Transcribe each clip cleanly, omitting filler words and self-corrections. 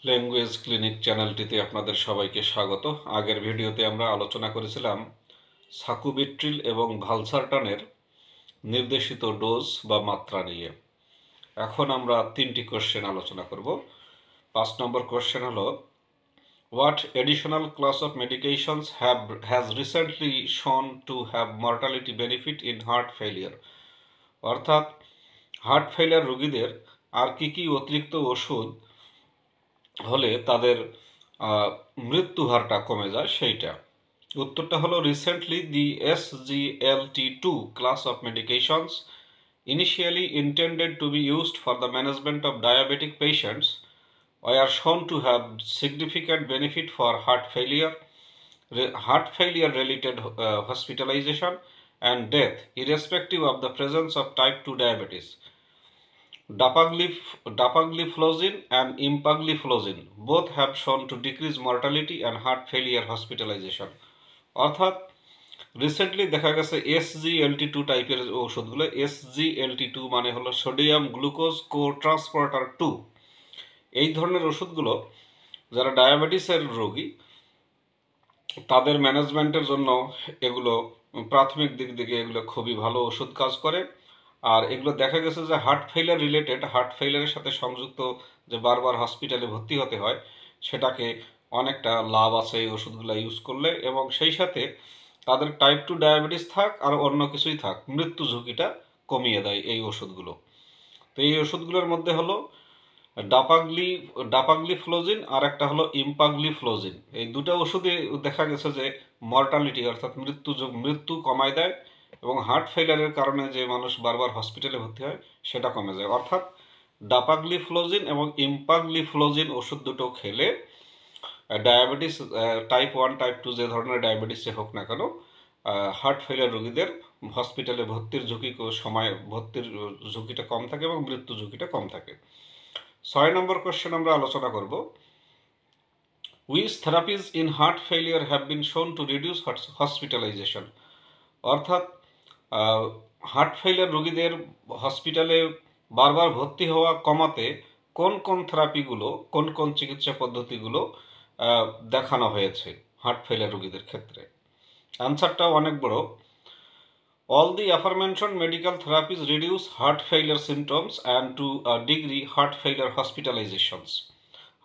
Language clinic চ্যানেলটিতে আপনাদের সবাইকে স্বাগত। আগের ভিডিওতে আমরা আলোচনা করেছিলাম সাকুবিট্রিল এবং ভালসারটানের নির্দেশিত ডোজ বা মাত্রা নিয়ে। এখন আমরা 3টি কোশ্চেন আলোচনা করব। 5 নম্বর কোশ্চেন হলো, what additional class of medications has recently শোন to have mortality benefit in heart failure. অর্থাৎ হার্ট ফেলিয়ার রোগীদের আর কি অতিরিক্ত ওষুধ হলে তাদের মৃত্যু হারটা কমে যায় সেইটা। উত্তরটা হলো, recently the SGLT2 class of medications initially intended to be used for the management of diabetic patients were shown to have significant benefit for heart failure related hospitalization and death irrespective of the presence of type 2 diabetes. Dapagliflozin and empagliflozin both have shown to decrease mortality and heart failure hospitalization. অর্থাৎ recently দেখা গেছে SGLT2 টাইপের ওষুধগুলো, SGLT2 মানে হলো sodium glucose কো transporter 2, এই ধরনের ওষুধগুলো যারা ডায়াবেটিসের রোগী তাদের ম্যানেজমেন্টের জন্য এগুলো প্রাথমিক দিক থেকে এগুলো খুবই ভালো ওষুধ কাজ করে। আর এগুলো দেখা গেছে যে হার্ট ফেলিয়ারের সাথে সংযুক্ত যে বারবার হসপিটালে ভর্তি হতে হয় সেটাকে অনেকটা লাভ আছে এই ওষুধগুলো ইউজ করলে, এবং সেই সাথে তাদের টাইপ 2 ডায়াবেটিস থাক আর অন্য কিছুই থাক, মৃত্যু ঝুঁকিটা কমিয়ে দেয় এই ওষুধগুলো। তো এই ওষুধগুলোর মধ্যে হলো ডাপাগ্লিফ্লোজিন আর একটা হলো ইম্পাগ্লিফ্লোজিন। এই দুটো ওষুধে দেখা গেছে যে মর্টালিটি অর্থাৎ মৃত্যু কমায় দেয় এবং হার্ট ফেলিয়ারের কারণে যে মানুষ বারবার হসপিটালে ভর্তি হয় সেটা কমে যায়। অর্থাৎ ডাপাগ্লিফ্লোজিন এবং ইম্পাগ্লিফ্লোজিন ওষুধ দুটো খেলে ডায়াবেটিস টাইপ 1 টাইপ 2 যে ধরনের ডায়াবেটিসে হোক না কেন, হার্ট ফেলিয়ার রোগীদের হসপিটালে ভর্তির ঝুঁকিটা কম থাকে এবং মৃত্যু ঝুঁকিটা কম থাকে। 6 নম্বর কোশ্চেন আমরা আলোচনা করব, which therapies in heart failure have been shown to reduce hospitalization. অর্থাৎ হার্ট ফেলিয়ার রোগীদের হসপিটালে বারবার ভর্তি হওয়া কমাতে কোন থেরাপিগুলো, কোন চিকিৎসা পদ্ধতিগুলো দেখানো হয়েছে হার্ট ফেলিয়ার রোগীদের ক্ষেত্রে। অ্যান্সারটা অনেক বড়। All the aforementioned medical therapies reduce heart failure symptoms and to a degree heart failure hospitalizations.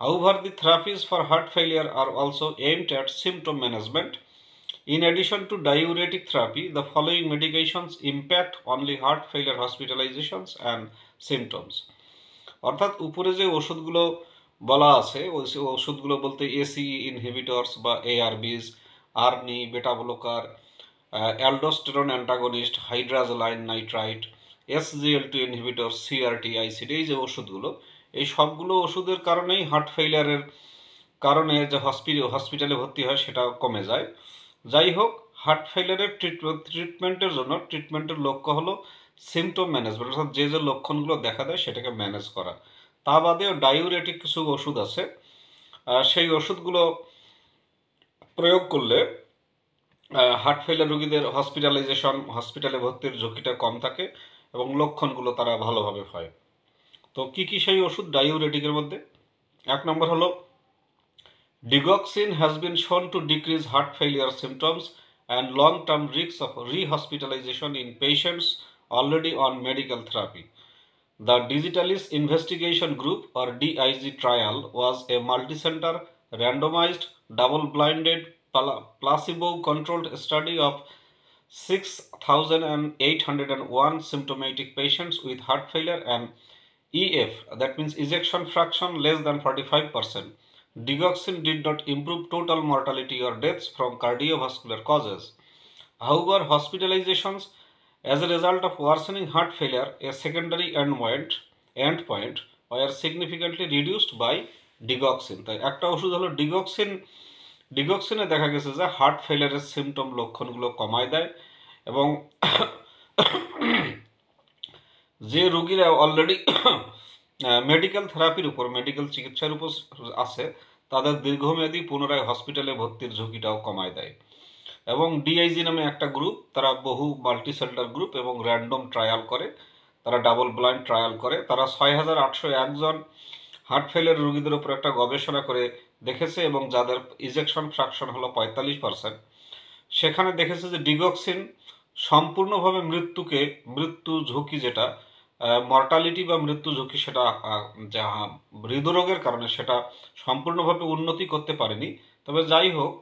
However, the therapies for heart failure are also aimed at symptom management. In addition to diuretic therapy, the following medications impact only heart failure hospitalizations and symptoms. অর্থাৎ উপরে যে ওষুধগুলো বলা আছে ওই ওষুধগুলো বলতে ACE inhibitors বা ARBs, ARNI, beta blocker, aldosterone antagonist, hydralazine nitrite, SGLT inhibitor, CRT, ICD, এই যে ওষুধগুলো, এই সবগুলো ওষুধের কারণেই হার্ট ফেলিয়ারের কারণে যে হসপিটালে ভর্তি হয় সেটা কমে যায়। যাই হোক, হার্ট ফেলিয়ারের ট্রিটমেন্টের লক্ষ্য হলো সিমটম ম্যানেজমেন্ট, অর্থাৎ যে লক্ষণগুলো দেখা দেয় সেটাকে ম্যানেজ করা। তা বাদেও ডায়ুরেটিক কিছু ওষুধ আছে, সেই ওষুধগুলো প্রয়োগ করলে হার্ট ফেলিয়ার রোগীদের হসপিটালে ভর্তির ঝুঁকিটা কম থাকে এবং লক্ষণগুলো তারা ভালোভাবে হয়। তো কি সেই ওষুধ ডায়ুরেটিকের মধ্যে? 1 নম্বর হলো, digoxin has been shown to decrease heart failure symptoms and long term risk of rehospitalization in patients already on medical therapy. The Digitalis Investigation Group or DIG trial was a multicenter, randomized, double-blinded, placebo-controlled study of 6,801 symptomatic patients with heart failure and EF, that means ejection fraction less than 45%. Digoxin did not improve total mortality or deaths from cardiovascular causes. However, hospitalizations as a result of worsening heart failure, a secondary endpoint were significantly reduced by digoxin. তাই একটা ওষুধ হলো ডিগক্সিনে দেখা গেছে যে heart ফেলিয়ারের symptom লক্ষণগুলো কমায় দেয় এবং যে রোগীরা অলরেডি মেডিকেল চিকিৎসার উপর আছে তাদের দীর্ঘমেয়াদী পুনরায় হসপিটালে ভর্তির ঝুঁকিটাও কমায় দেয়। এবং ডিআইজি নামে একটা গ্রুপ, তারা বহু মাল্টিসেন্টার গ্রুপ এবং র্যান্ডম ট্রায়াল করে, তারা ডাবল ব্লাইন্ড ট্রায়াল করে, তারা 6,801 জন হার্ট ফেলিয়ার রোগীদের উপর একটা গবেষণা করে দেখেছে এবং যাদের ইজেকশন ফ্র্যাকশন হলো 45%, সেখানে দেখেছে যে ডিগক্সিন সম্পূর্ণভাবে মৃত্যু ঝুঁকি যেটা মর্টালিটি বা মৃত্যু ঝুঁকি সেটা যা হৃদরোগের কারণে সেটা সম্পূর্ণভাবে উন্নতি করতে পারেনি। তবে যাই হোক,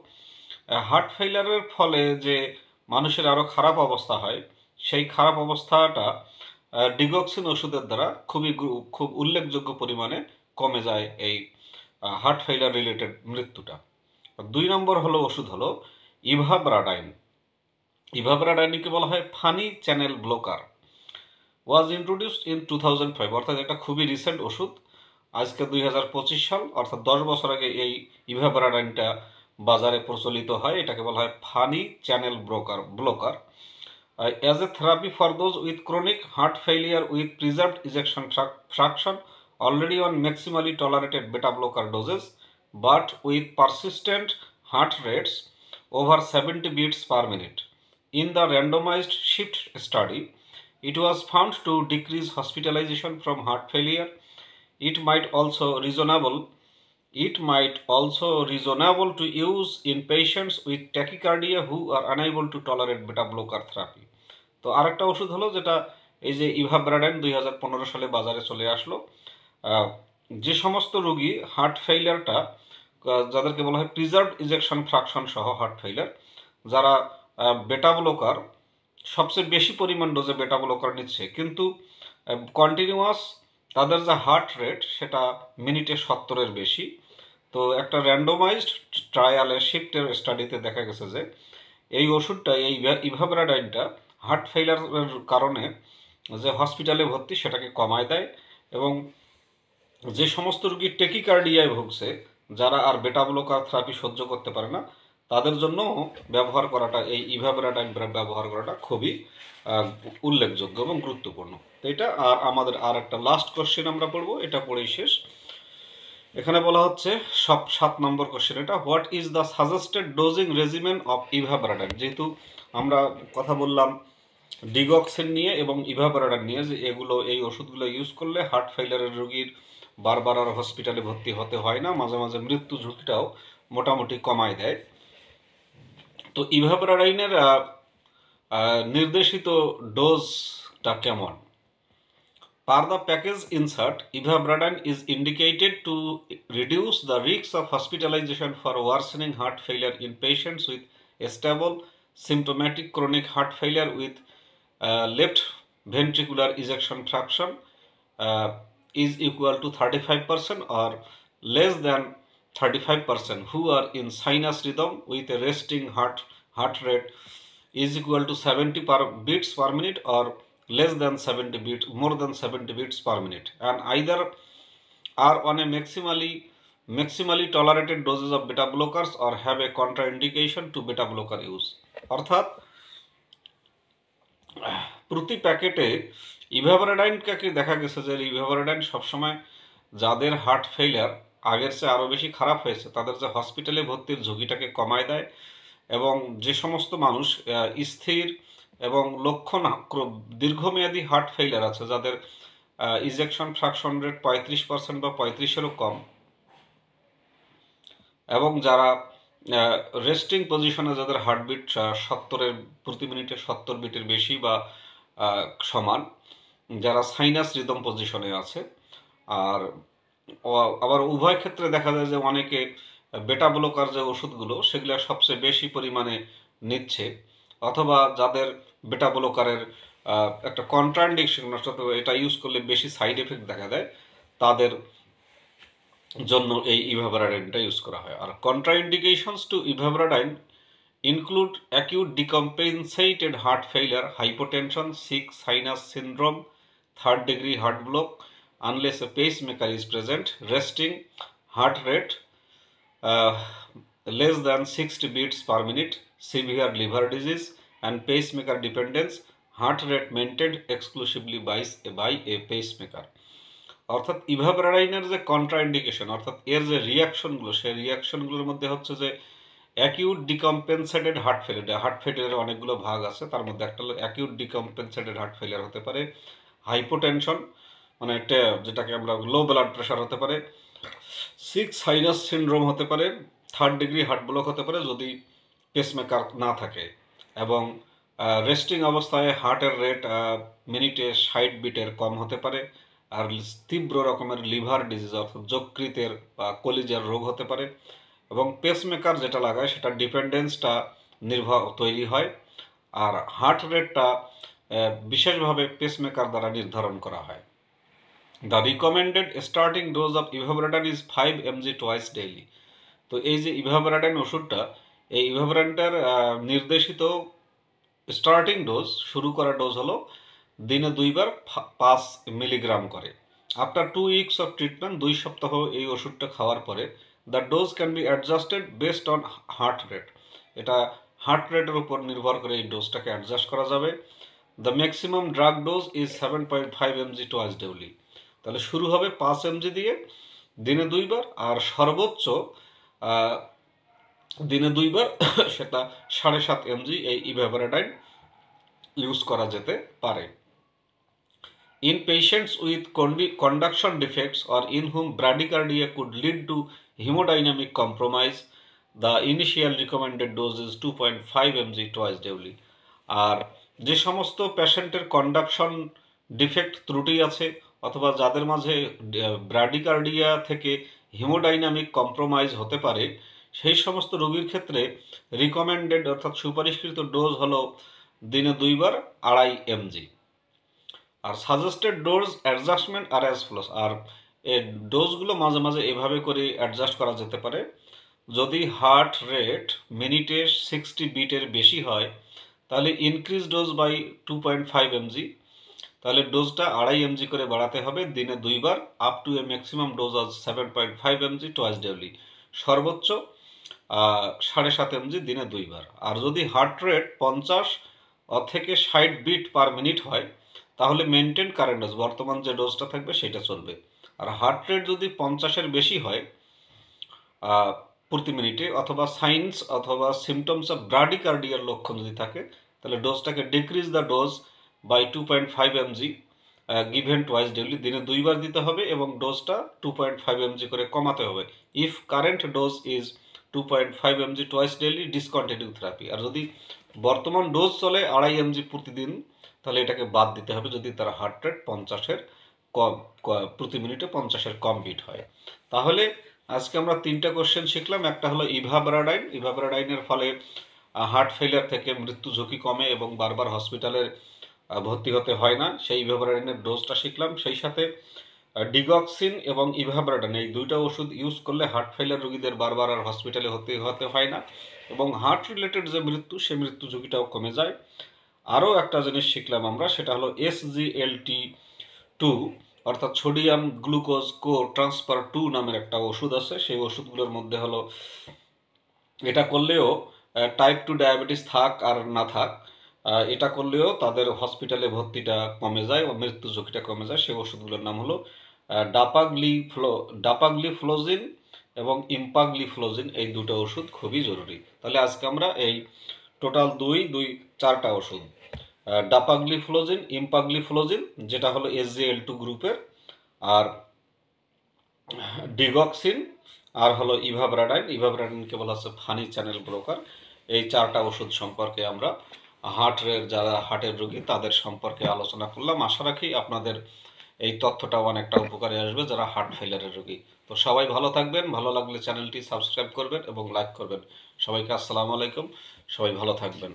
হার্ট ফেলিয়ারের ফলে যে মানুষের আরও খারাপ অবস্থা হয়, সেই খারাপ অবস্থাটা ডিগক্সিন ওষুধের দ্বারা খুব উল্লেখযোগ্য পরিমাণে কমে যায় এই হার্ট ফেলিয়ার রিলেটেড মৃত্যুটা। 2 নম্বর ওষুধ হলো ইভাব্রাডাইন। ইভাব্রাডাইনকে বলা হয় funny channel blocker. Was introduced in 2005, অর্থাৎ এটা খুবই রিসেন্ট ওষুধ। আজকে 2025 সাল, অর্থাৎ 10 বছর আগে এই ইভাব্রাডাইনটা বাজারে প্রচলিত হয়। এটাকে বলা হয় funny channel blocker as a therapy for those with chronic heart failure with preserved ejection fraction already on maximally tolerated beta blocker doses but with persistent heart rates over 70 beats per minute. In the randomized SHIFT study, it was found to decrease hospitalization from heart failure. It might also reasonable to use in patients with tachycardia who are unable to tolerate beta blocker therapy. তো আরেকটা ওষুধ হলো যেটা এই যে ইভাব্রাডাইন 2015 সালে বাজারে চলে আসলো। যে সমস্ত রোগী হার্ট ফেইলিয়ারটা, যাদেরকে বলা হয় প্রিজার্ভড ইজেকশন ফ্র্যাকশন সহ হার্ট ফেইলিয়ার, যারা বেটা ব্লকার সবচেয়ে বেশি পরিমাণ ডোজে বেটা ব্লকার নিচ্ছে, কিন্তু কন্টিনিউয়াস তাদের যে হার্ট রেট সেটা মিনিটে 70-এর বেশি। তো একটা র্যান্ডোমাইজড ট্রায়ালে শিফটের স্টাডিতে দেখা গেছে যে এই ওষুধটা, এই ইভাব্রাডাইনটা হার্ট ফেইলিয়ারের কারণে যে হসপিটালে ভর্তি সেটাকে কমায় দেয় এবং যে সমস্ত রোগী টেকিকার্ডিয়ায় ভুগছে, যারা আর বেটা ব্লকার থেরাপি সহ্য করতে পারে না, তাদের জন্য ব্যবহার করাটা, এই ইভাব্রাডাইন ব্যবহার করাটা খুবই উল্লেখযোগ্য এবং গুরুত্বপূর্ণ। তো এটা আর আমাদের আর একটা লাস্ট কোশ্চেন আমরা পড়বো, এটা পড়েই শেষ। এখানে বলা হচ্ছে 7 নম্বর কোশ্চেন এটা, what is the suggested dosing regimen of ivabradine. যেহেতু আমরা কথা বললাম ডিগক্সিন নিয়ে এবং ইভাব্রাডাইন নিয়ে, যে এই ওষুধগুলো ইউজ করলে হার্ট ফেইলিয়ারের রোগীর বারবার আর হসপিটালে ভর্তি হতে হয় না, মাঝে মাঝে মৃত্যু ঝুঁকিটাও মোটামুটি কমায় দেয়। তো ইভাব্রাডাইনের নির্দেশিত ডোজটা কেমন? Per the package insert, ivabradan is indicated to reduce the risk of hospitalization for worsening heart failure in patients with stable symptomatic chronic heart failure with left ventricular ejection fraction is equal to 35% or less than 35% who are in sinus rhythm with a resting heart rate is equal to 70 beats per minute or less than 70 beats, more than 70 beats per minute, and either are on a maximally tolerated doses of beta blockers or have a contraindication to beta blocker use. অর্থাৎ প্রতি প্যাকেটে ইভাব্রাডাইনকে দেখা গেছে যে ইভাব্রাডাইন সবসময় যাদের heart failure আগের চেয়ে আরও বেশি খারাপ হয়েছে তাদের যে হসপিটালে ভর্তির ঝুঁকিটাকে কমায় দেয়, এবং যে সমস্ত মানুষ স্থির এবং লক্ষণ দীর্ঘমেয়াদী হার্ট ফেইলিয়ার আছে, যাদের ইজেকশন ফ্র্যাকশন রেট 35% বা 35-এরও কম, এবং যারা রেস্টিং পজিশনে যাদের হার্টবিট 70-এর প্রতি মিনিটে 70 বিটের বেশি বা সমান, যারা সাইনাস রিদম পজিশনে আছে, আর আবার উভয় ক্ষেত্রে দেখা যায় যে অনেকে বেটা ব্লকার যে ওষুধগুলো সেগুলো সবচেয়ে বেশি পরিমাণে নিচ্ছে, অথবা যাদের বেটা ব্লকারের একটা কন্ট্রাইন্ডিকেশন, অর্থাৎ এটা ইউজ করলে বেশি সাইড এফেক্ট দেখা দেয়, তাদের জন্য এই ইভাব্রাডাইনটা ইউজ করা হয়। আর কন্ট্রাইন্ডিকেশনস two ইভাব্রাডাইন include acute decompensated heart failure, hypotension, sick sinus syndrome, third degree heart block unless a pacemaker is present, resting heart rate less than 60 beats per minute, severe liver disease and pacemaker dependence, heart rate maintained exclusively by a pacemaker. অর্থাৎ ইভাব্রাডাইনের যে contraindication, অর্থাৎ এর যে রিয়াকশনগুলো, সেই রিয়াকশনগুলোর মধ্যে হচ্ছে যে acute decompensated heart ফেলিয়ারের অনেকগুলো ভাগ আছে, তার মধ্যে একটা হলো অ্যাকিউট ডিকম্পেনসেটেড হার্ট ফেলিয়ার হতে পারে, হাইপোটেনশন মানে যেটাকে আমরা লো ব্লাড প্রেশার হতে পারে, সিক্স সাইনাস সিনড্রোম হতে পারে, 3rd ডিগ্রি হার্ট ব্লক হতে পারে যদি পেসমেকার না থাকে, এবং রেস্টিং অবস্থায় হার্টের রেট মিনিটে 60 বিটের কম হতে পারে, আর তীব্র রকমের লিভার ডিজিজ অর্থাৎ যকৃতের বা কলিজার রোগ হতে পারে, এবং পেসমেকার যেটা লাগায় সেটা ডিপেন্ডেন্সটা তৈরি হয়, আর হার্ট রেটটা বিশেষভাবে পেসমেকার দ্বারা নির্ধারণ করা হয়। The recommended starting dose of ivabradine is 5 mg twice daily. তো এই যে ইভাবরেডান ওষুধটা, এই ইভাবরেডানটার নির্দেশিত স্টার্টিং ডোজ, শুরু করা ডোজ হলো দিনে 2 বার 5 মিলিগ্রাম করে। আফটার 2 উইকস অফ ট্রিটমেন্ট, 2 সপ্তাহ এই ওষুধটা খাওয়ার পরে the dose can be adjusted based on heart rate. এটা হার্ট রেটের উপর নির্ভর করে এই ডোজটাকে অ্যাডজাস্ট করা যাবে। The maximum drug dose is 7.5 mg twice daily. তাহলে শুরু হবে 5 mg দিয়ে দিনে 2 বার, আর সর্বোচ্চ দিনে 2 বার সেটা 7.5 mg এই ইভাবরেডাইন ইউজ করা যেতে পারে। In patients with conduction defects or in whom bradycardia could lead to hemodynamic compromise, the initial recommended dose is 2.5 mg twice daily. আর যে সমস্ত পেশেন্টের কন্ডাকশন ডিফেক্ট ত্রুটি আছে অথবা যাদের মাঝে ব্র্যাডিকার্ডিয়া থেকে হিমোডাইনামিক কম্প্রোমাইজ হতে পারে, সেই সমস্ত রোগীর ক্ষেত্রে রিকমেন্ডেড অর্থাৎ সুপারিশকৃত ডোজ হলো দিনে 2 বার 2.5 mg। আর সাজেস্টেড ডোজ অ্যাডজাস্টমেন্ট আর অ্যাজ ফলোস। আর এই ডোজগুলো মাঝে মাঝে এভাবে করে অ্যাডজাস্ট করা যেতে পারে। যদি হার্ট রেট মিনিটে 60 বিটের বেশি হয় তাহলে ইনক্রিজ ডোজ বাই 2.5 mg, তাহলে ডোজটা 2.5 mg করে বাড়াতে হবে দিনে 2 বার, up to a maximum dose of 7.5 mg twice daily, সর্বোচ্চ 7.5 mg দিনে 2 বার। আর যদি হার্ট রেট 50 থেকে 60 বিট পার মিনিট হয় তাহলে মেনটেন কারেন্ট ডোজ, বর্তমান যে ডোজটা থাকবে সেটা চলবে। আর হার্ট রেট যদি 50-এর বেশি হয় প্রতি মিনিটে, অথবা সাইন্স অথবা সিমটমস অফ ব্র্যাডিকার্ডিয়ার লক্ষণ যদি থাকে, তাহলে ডোজটাকে decrease the dose by 2.5 mg given twice daily, দিনে 2 বার দিতে হবে এবং ডোজটা 2.5 mg করে কমাতে হবে। If current dose is 2.5 mg twice daily, discontinue therapy. আর যদি বর্তমান ডোজ চলে 2.5 mg প্রতিদিন, তাহলে এটাকে বাদ দিতে হবে যদি তার হার্ট রেট 50-এর কম, প্রতি মিনিটে 50-এর কম বিট হয়। তাহলে আজকে আমরা 3টা কোশ্চেন শিখলাম। একটা হলো ইভাবরেডাইন, ইভাবরেডাইনের ফলে হার্ট ফেলিয়ার থেকে মৃত্যু ঝুঁকি কমে এবং বারবার হসপিটালে ভর্তি হতে হয় না, সেই ইভাবরেডাইনের ডোজটা শিখলাম। সেই সাথে ডিগক্সিন এবং ইভাবরেডাইন এই 2টা ওষুধ ইউজ করলে হার্ট ফেলিয়ার রোগীদের বারবার আর হসপিটালে হতে হয় না, এবং হার্ট রিলেটেড যে মৃত্যু, সেই মৃত্যু ঝুঁকিটাও কমে যায়। আরও একটা জিনিস শিখলাম আমরা, সেটা হলো SGLT2 অর্থাৎ সোডিয়াম গ্লুকোজ কো ট্রান্সফার 2 নামের একটা ওষুধ আছে। সেই ওষুধগুলোর মধ্যে হলো এটা করলেও টাইপ 2 ডায়াবেটিস থাক আর না থাক, এটা করলেও তাদের হসপিটালে ভর্তিটা কমে যায় ও মৃত্যু ঝুঁকিটা কমে যায়। সেই ওষুধগুলোর নাম হলো ডাপাগ্লিফ্লোজিন এবং ইম্পাগ্লিফ্লোজিন। এই 2টা ওষুধ খুবই জরুরি। তাহলে আজকে আমরা এই টোটাল 4টা ওষুধ, ডাপাগ্লিফ্লোজিন, ইম্পাগ্লিফ্লোজিন যেটা হলো SGL2 গ্রুপের, আর ডিগক্সিন, আর হলো ইভাবরেডাইন। ইভাবরেডাইনকে বলা হচ্ছে ফানি চ্যানেল ব্লকার। এই 4টা ওষুধ সম্পর্কে আমরা যারা হার্টের রোগী তাদের সম্পর্কে আলোচনা করলাম। আশা রাখি আপনাদের এই তথ্যটা অনেকটা উপকারে আসবে যারা হার্ট ফেলিয়ারের রোগী। তো সবাই ভালো থাকবেন, ভালো লাগলে চ্যানেলটি সাবস্ক্রাইব করবেন এবং লাইক করবেন। সবাইকে আসসালামু আলাইকুম, সবাই ভালো থাকবেন।